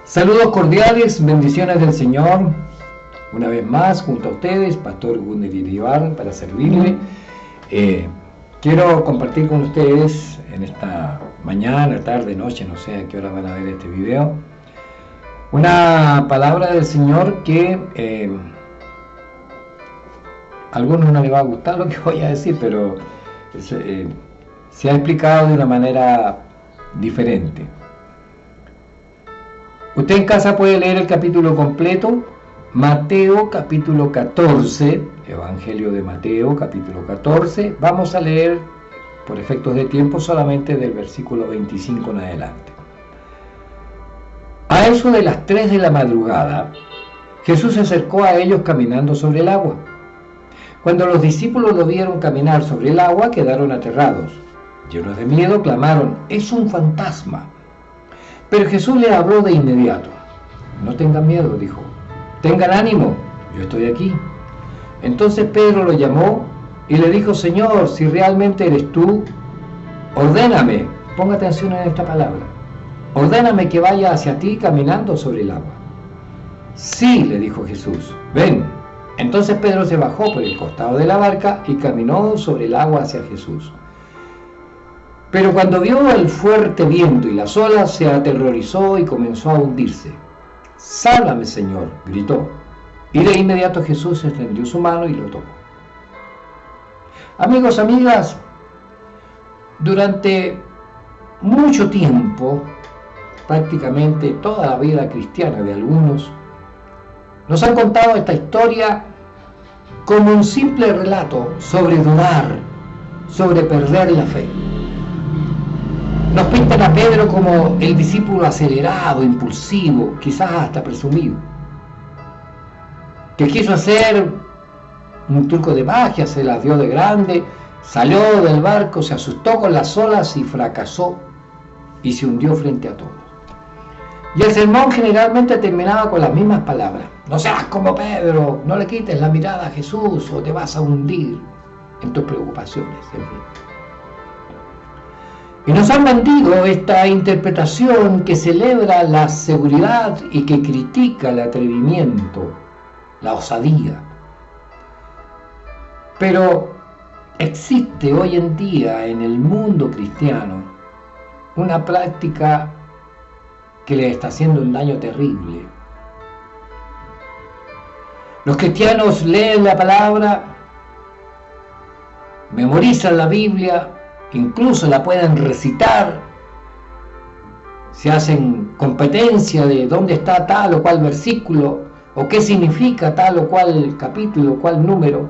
Saludos cordiales, bendiciones del Señor. Una vez más, junto a ustedes, Pastor Gunnar Iribar, para servirle. Quiero compartir con ustedes en esta mañana, tarde, noche, no sé a qué hora van a ver este video, una palabra del Señor que a algunos no les va a gustar lo que voy a decir, pero se ha explicado de una manera diferente. Usted en casa puede leer el capítulo completo, Mateo capítulo 14, Evangelio de Mateo capítulo 14. Vamos a leer, por efectos de tiempo, solamente del versículo 25 en adelante. A eso de las 3 de la madrugada, Jesús se acercó a ellos caminando sobre el agua. Cuando los discípulos lo vieron caminar sobre el agua, quedaron aterrados. Llenos de miedo, clamaron: «¡Es un fantasma!». Pero Jesús les habló de inmediato. «No tengan miedo», dijo. «Tengan ánimo, yo estoy aquí». Entonces Pedro lo llamó y le dijo: «Señor, si realmente eres tú, ordéname», ponga atención en esta palabra, «ordéname que vaya hacia ti caminando sobre el agua». «Sí», le dijo Jesús, «ven». Entonces Pedro se bajó por el costado de la barca y caminó sobre el agua hacia Jesús. Pero cuando vio el fuerte viento y las olas, se aterrorizó y comenzó a hundirse. «Sálvame, Señor», gritó. Y de inmediato Jesús extendió su mano y lo tocó. Amigos, amigas, durante mucho tiempo, prácticamente toda la vida cristiana de algunos, nos han contado esta historia como un simple relato sobre dudar, sobre perder la fe. Nos pintan a Pedro como el discípulo acelerado, impulsivo, quizás hasta presumido, que quiso hacer un truco de magia, se las dio de grande, salió del barco, se asustó con las olas y fracasó y se hundió frente a todos. Y el sermón generalmente terminaba con las mismas palabras: «No seas como Pedro, no le quites la mirada a Jesús o te vas a hundir en tus preocupaciones». En fin. Y nos han vendido esta interpretación que celebra la seguridad y que critica el atrevimiento, la osadía. Pero existe hoy en día en el mundo cristiano una práctica que le está haciendo un daño terrible. Los cristianos leen la palabra, memorizan la Biblia, incluso la pueden recitar, se hacen competencia de dónde está tal o cual versículo, o qué significa tal o cual capítulo, cual número,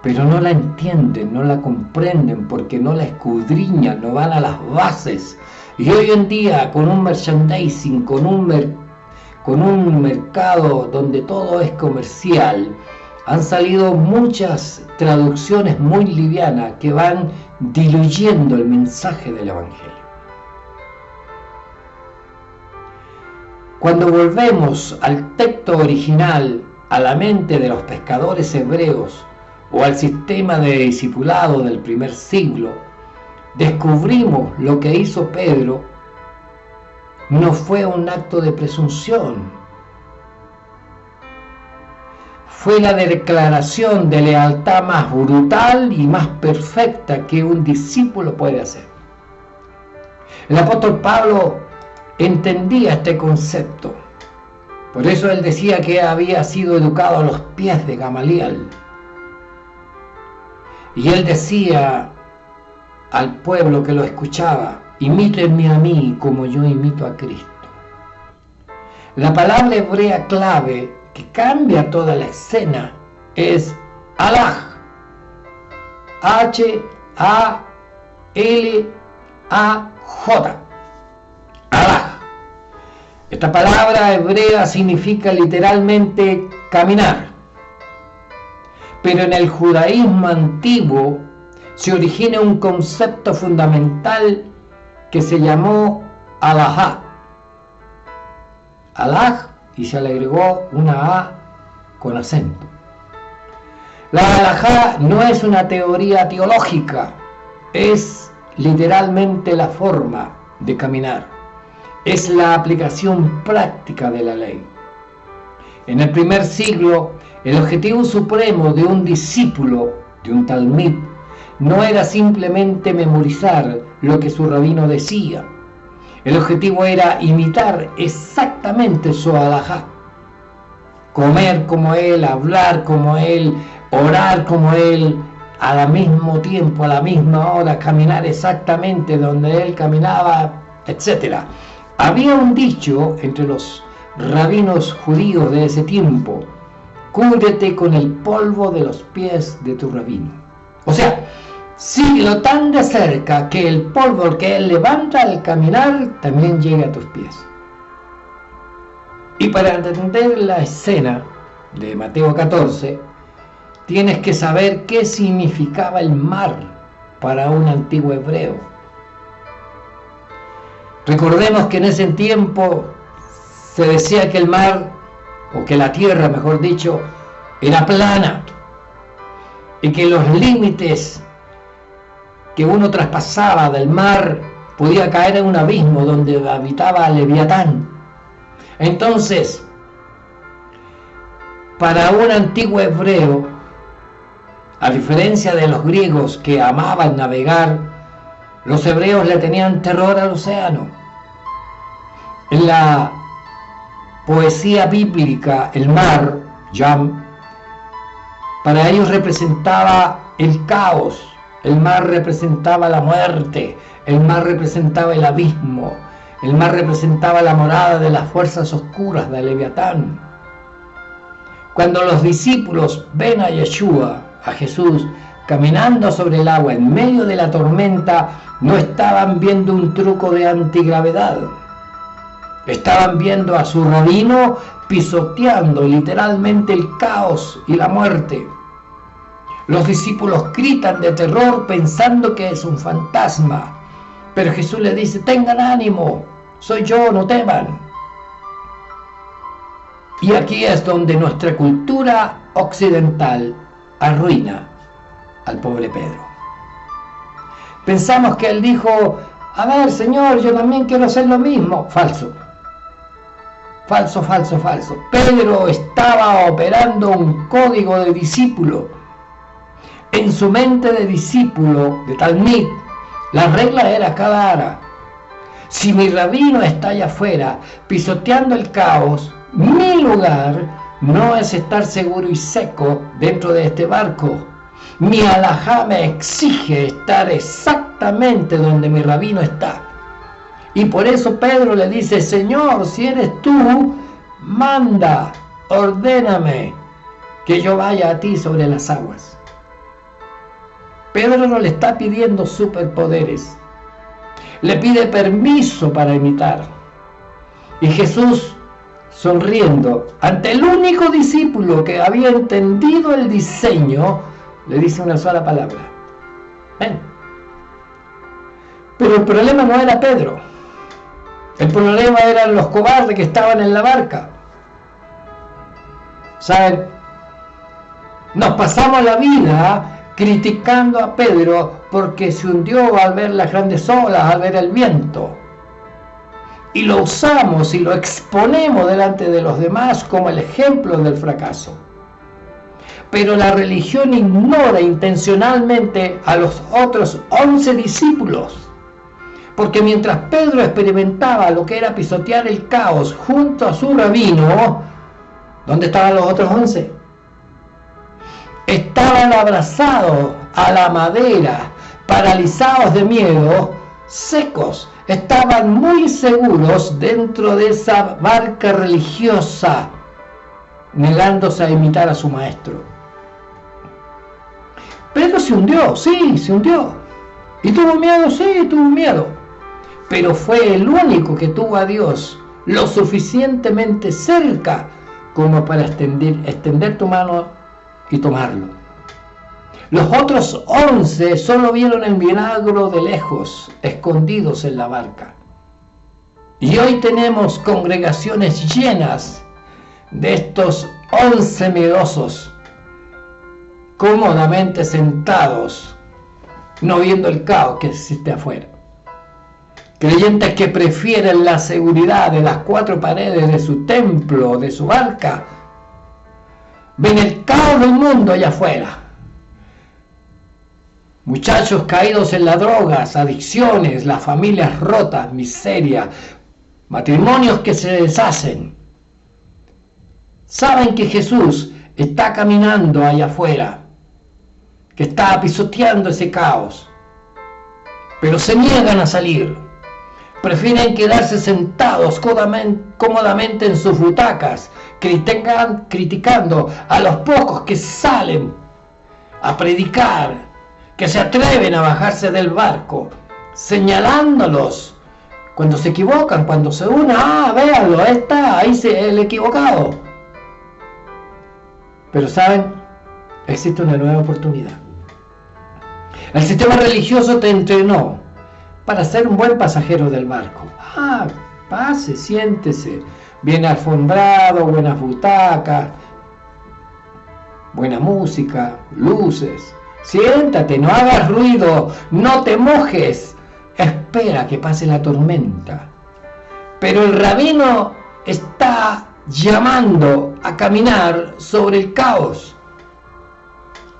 pero no la entienden, no la comprenden, porque no la escudriñan, no van a las bases. Y hoy en día, con un merchandising, con un mercado donde todo es comercial, han salido muchas traducciones muy livianas que van diluyendo el mensaje del Evangelio. Cuando volvemos al texto original, a la mente de los pescadores hebreos o al sistema de discipulado del primer siglo, descubrimos lo que hizo Pedro no fue un acto de presunción. Fue la declaración de lealtad más brutal y más perfecta que un discípulo puede hacer. El apóstol Pablo entendía este concepto. Por eso él decía que había sido educado a los pies de Gamaliel. Y él decía al pueblo que lo escuchaba: «Imítenme a mí como yo imito a Cristo». La palabra hebrea clave que cambia toda la escena es halaj, H-A-L-A-J, halaj. Esta palabra hebrea significa literalmente caminar, pero en el judaísmo antiguo se origina un concepto fundamental que se llamó halajá, halaj, y se le agregó una A con acento. La halajá no es una teoría teológica, es literalmente la forma de caminar. es la aplicación práctica de la ley. En el primer siglo, el objetivo supremo de un discípulo, de un talmid, no era simplemente memorizar lo que su rabino decía. El objetivo era imitar exactamente su halajá. Comer como él, hablar como él, orar como él, al mismo tiempo, a la misma hora, caminar exactamente donde él caminaba, etc. Había un dicho entre los rabinos judíos de ese tiempo: cúbrete con el polvo de los pies de tu rabino. O sea, síguelo tan de cerca que el polvo que él levanta al caminar también llegue a tus pies. Y para entender la escena de Mateo 14, tienes que saber qué significaba el mar para un antiguo hebreo. Recordemos que en ese tiempo se decía que el mar, o que la tierra, mejor dicho, era plana, y que los límites que uno traspasaba del mar podía caer en un abismo donde habitaba Leviatán. Entonces, para un antiguo hebreo, a diferencia de los griegos que amaban navegar, los hebreos le tenían terror al océano. En la poesía bíblica, el mar, Yam, para ellos representaba el caos, el mar representaba la muerte, el mar representaba el abismo, el mar representaba la morada de las fuerzas oscuras de Leviatán. Cuando los discípulos ven a Yeshua, a Jesús, caminando sobre el agua en medio de la tormenta, no estaban viendo un truco de antigravedad. Estaban viendo a su rabino pisoteando literalmente el caos y la muerte. Los discípulos gritan de terror pensando que es un fantasma, pero Jesús les dice: tengan ánimo, soy yo, no teman. Y aquí es donde nuestra cultura occidental arruina al pobre Pedro. Pensamos que él dijo: a ver, Señor, yo también quiero hacer lo mismo. Falso. Falso, falso, falso. Pedro estaba operando un código de discípulo. En su mente de discípulo, de talmid, la regla era clara: si mi rabino está allá afuera pisoteando el caos, mi lugar no es estar seguro y seco dentro de este barco. Mi halajá me exige estar exactamente donde mi rabino está. Y por eso Pedro le dice: Señor, si eres tú, manda, ordéname que yo vaya a ti sobre las aguas. Pedro no le está pidiendo superpoderes, le pide permiso para imitar. Y Jesús, sonriendo ante el único discípulo que había entendido el diseño, le dice una sola palabra: ven. Pero el problema no era Pedro, el problema eran los cobardes que estaban en la barca. ¿Saben? Nos pasamos la vida criticando a Pedro porque se hundió al ver las grandes olas, al ver el viento. Y lo usamos y lo exponemos delante de los demás como el ejemplo del fracaso. Pero la religión ignora intencionalmente a los otros 11 discípulos. Porque mientras Pedro experimentaba lo que era pisotear el caos junto a su rabino, ¿dónde estaban los otros 11? Estaban abrazados a la madera, paralizados de miedo, secos. Estaban muy seguros dentro de esa barca religiosa, negándose a imitar a su maestro. Pedro se hundió, sí, se hundió. ¿Y tuvo miedo? Sí, tuvo miedo. Pero fue el único que tuvo a Dios lo suficientemente cerca como para extender tu mano y tomarlo. Los otros 11 solo vieron el milagro de lejos, escondidos en la barca. Y hoy tenemos congregaciones llenas de estos 11 miedosos, cómodamente sentados, no viendo el caos que existe afuera. creyentes que prefieren la seguridad de las cuatro paredes de su templo, de su barca, ven el caos del mundo allá afuera. Muchachos caídos en las drogas, adicciones, las familias rotas, miseria, matrimonios que se deshacen. Saben que Jesús está caminando allá afuera, que está pisoteando ese caos, pero se niegan a salir. Prefieren quedarse sentados cómodamente en sus butacas, criticando a los pocos que salen a predicar, que se atreven a bajarse del barco, señalándolos cuando se equivocan, cuando se unen. Véanlo, ahí el equivocado. Pero saben, existe una nueva oportunidad. El sistema religioso te entrenó para ser un buen pasajero del barco. Pase, siéntese, bien alfombrado, buenas butacas, buena música, luces. Siéntate, no hagas ruido, no te mojes, espera que pase la tormenta. Pero el rabino está llamando a caminar sobre el caos.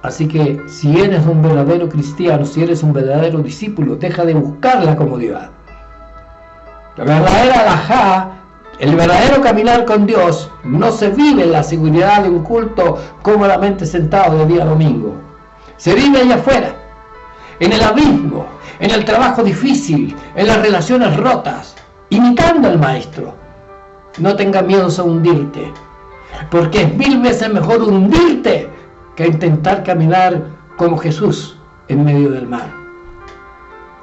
Así que si eres un verdadero cristiano, si eres un verdadero discípulo, deja de buscar la comodidad. La verdadera alajá, el verdadero caminar con Dios, no se vive en la seguridad de un culto cómodamente sentado de día domingo. Se vive allá afuera, en el abismo, en el trabajo difícil, en las relaciones rotas, imitando al maestro. No tengas miedo a hundirte, porque es 1000 veces mejor hundirte que intentar caminar como Jesús en medio del mar,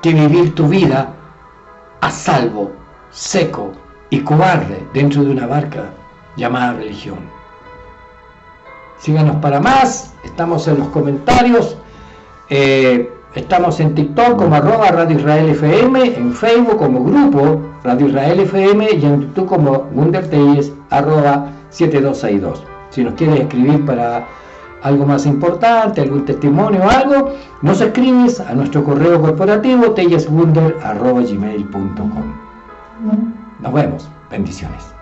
que vivir tu vida a salvo, seco y cobarde dentro de una barca llamada religión. Síganos para más, estamos en los comentarios, estamos en TikTok como @Radio-Israel-FM, en Facebook como grupo Radio Israel FM y en YouTube como Gunderteyes @7262. Si nos quieres escribir para algo más importante, algún testimonio o algo, nos escribes a nuestro correo corporativo teyesgunder@gmail.com. Nos vemos, bendiciones.